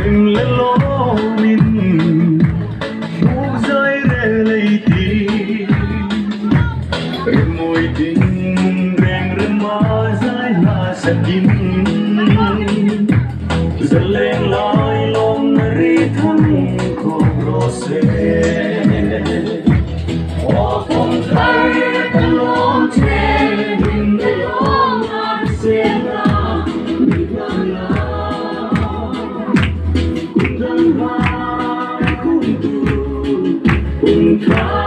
đừng lên lối mình phút giây để lấy tim em môi tình rèn rem mà dài là sakin dần lên lại lom ri thân ko rose o con thấy lom che đừng lom anh sẽ là mình là cùng tu cùng tha